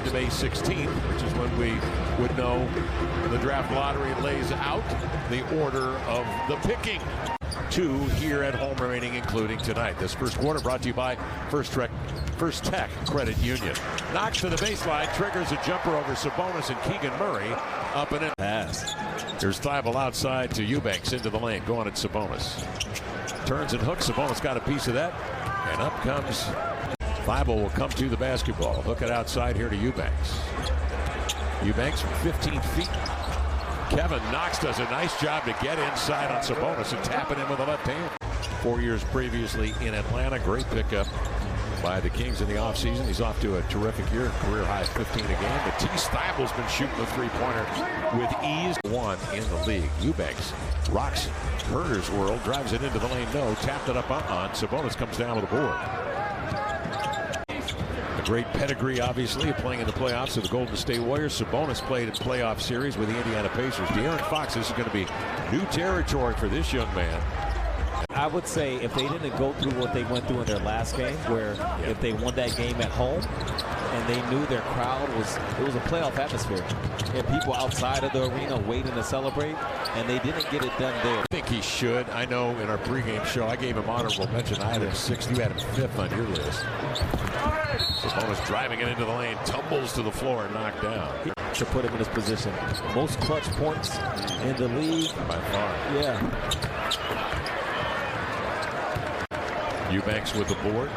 into May 16th, which is when we would know the draft lottery lays out the order of the picking. 2 here at home remaining, including tonight. This first quarter brought to you by First Tech Credit Union. Knox to the baseline, triggers a jumper over Sabonis and Keegan Murray. Up and in. Pass. Here's Thibault outside to Eubanks into the lane, going at Sabonis. Turns and hooks. Sabonis got a piece of that. And up comes Thibault, will come to the basketball. Hook it outside here to Eubanks. Eubanks from 15 feet. Kevin Knox does a nice job to get inside on Sabonis and tap it in with the left hand. 4 years previously in Atlanta. Great pickup by the Kings in the offseason. He's off to a terrific year. Career high 15 a game. Matisse Thybulle's been shooting the three-pointer with ease. 1 in the league. Eubanks rocks Herder's world. Drives it into the lane. No. Tapped it up on. Sabonis comes down with a board. Great pedigree, obviously, playing in the playoffs of the Golden State Warriors. Sabonis played in playoff series with the Indiana Pacers. De'Aaron Fox, this is going to be new territory for this young man. I would say if they didn't go through what they went through in their last game, where if they won that game at home and they knew their crowd was, it was a playoff atmosphere. And people outside of the arena waiting to celebrate, and they didn't get it done there. I think he should. I know in our pregame show, I gave him honorable mention. I had him 6th. You had him 5th on your list. Sabonis driving it into the lane, tumbles to the floor and knocked down. To put him in his position. Most clutch points in the league. By far. Yeah. Eubanks with the board.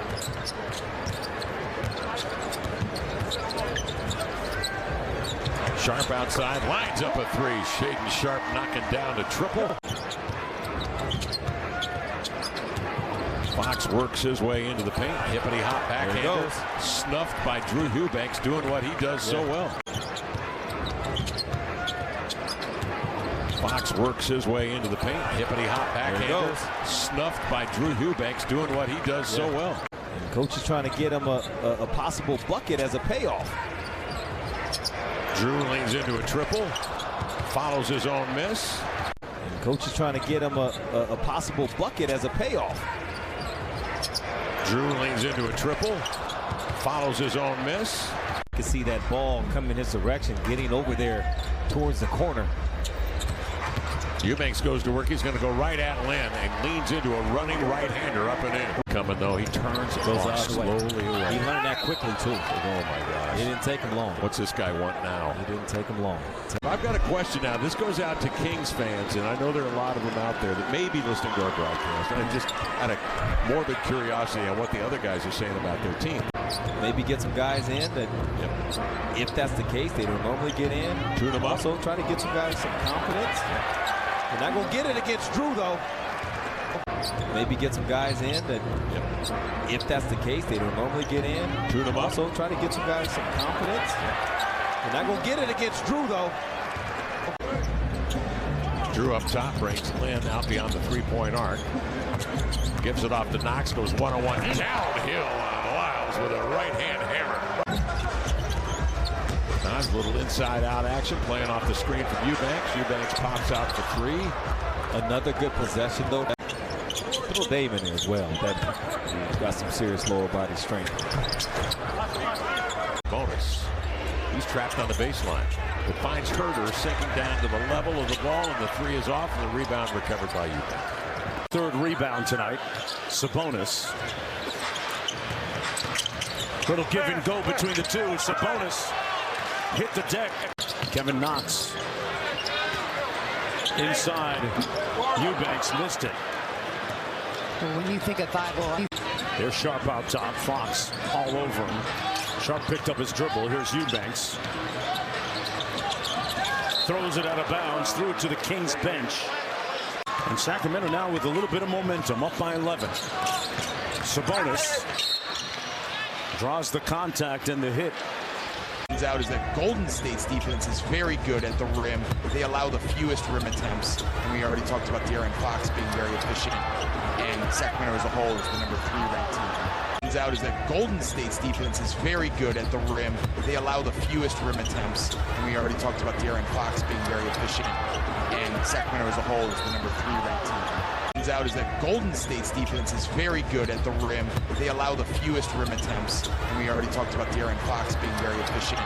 Sharp outside, lines up a 3. Shaedon Sharpe knocking down a triple. Fox works his way into the paint. Hippity hop backhander. Snuffed by Drew Eubanks, doing what he does so well. Fox works his way into the paint. Hippity hop backhander. Snuffed by Drew Eubanks, doing what he does so well. And coach is trying to get him a possible bucket as a payoff. Drew leans into a triple. Follows his own miss. And coach is trying to get him a possible bucket as a payoff. Drew leans into a triple. Follows his own miss. You can see that ball coming in his direction, getting over there towards the corner. Eubanks goes to work. He's going to go right at Lynn and leans into a running right-hander up and in. Coming though, he turns and walks slowly away. He learned that quickly too. Oh my gosh! It didn't take him long. What's this guy want now? It didn't take him long. I've got a question now. This goes out to Kings fans, and I know there are a lot of them out there that may be listening to our broadcast. And I just out of morbid curiosity on what the other guys are saying about their team. Maybe get some guys in that, if that's the case, they don't normally get in. Tune them up. Also, try to get some guys some confidence. They're not going to get it against Drew, though. Maybe get some guys in that, if that's the case, they don't normally get in. Tune them up. Also, try to get some guys some confidence. They're not going to get it against Drew, though. Drew up top, breaks Lynn out beyond the three-point arc. Gives it off to Knox, goes one-on-one downhill on Lyles with a right-hand hammer. Nice little inside-out action, playing off the screen from Eubanks. Eubanks pops out for 3. Another good possession, though. Little Dave in there as well. He's got some serious lower body strength. Bonus. He's trapped on the baseline. It finds Herder sinking down to the level of the ball, and the 3 is off, and the rebound recovered by Eubanks. 3rd rebound tonight. Sabonis. Little give and go between the two. Sabonis hit the deck. Kevin Knox inside. Eubanks missed it. Well, when you think of Thibault, There's Sharpe out top. Fox all over him. Sharpe picked up his dribble. Here's Eubanks. Throws it out of bounds. Threw it to the Kings bench. And Sacramento now with a little bit of momentum, up by 11. Sabonis draws the contact and the hit. Out is that Golden State's defense is very good at the rim. They allow the fewest rim attempts. And we already talked about De'Aaron Fox being very efficient. And Sacramento as a whole is the number 3 ranked team. Out is that Golden State's defense is very good at the rim. They allow the fewest rim attempts. And we already talked about De'Aaron Fox being very efficient. And Sacramento as a whole is the number 3 ranked team. Turns out is that Golden State's defense is very good at the rim. They allow the fewest rim attempts. And we already talked about De'Aaron Fox being very efficient.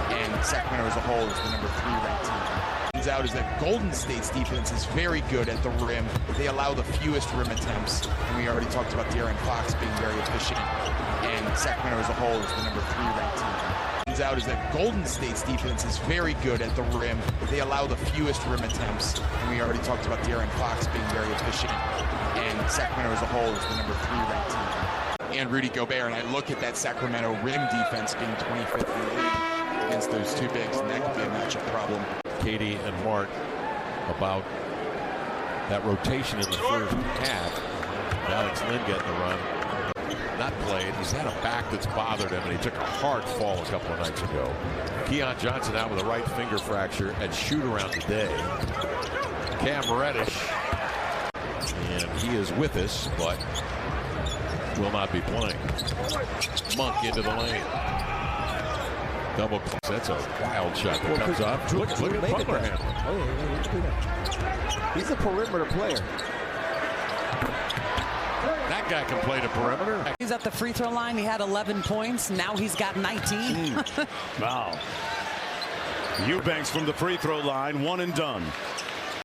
And Sacramento as a whole is the number 3 ranked team. Turns out is that Golden State's defense is very good at the rim. They allow the fewest rim attempts. And we already talked about De'Aaron Fox being very efficient. And Sacramento as a whole is the number 3 ranked team. Turns out is that Golden State's defense is very good at the rim. They allow the fewest rim attempts. And we already talked about De'Aaron Fox being very efficient. And Sacramento as a whole is the number 3 ranked team. And Rudy Gobert, and I look at that Sacramento rim defense being 25th in the league against those two bigs, and that could be a matchup problem. Katie and Mark about that rotation in the first half. Alex Lynn getting the run. Not played. He's had a back that's bothered him, and he took a hard fall a couple of nights ago. Keon Johnson out with a right finger fracture at shoot-around today. Cam Reddish, and he is with us, but will not be playing. Monk into the lane. Double. That's a wild shot that comes off. Look at Butler handle. He's a perimeter player. That guy can play the perimeter. He's at the free throw line. He had 11 points. Now he's got 19. Wow. Eubanks from the free throw line, 1 and done.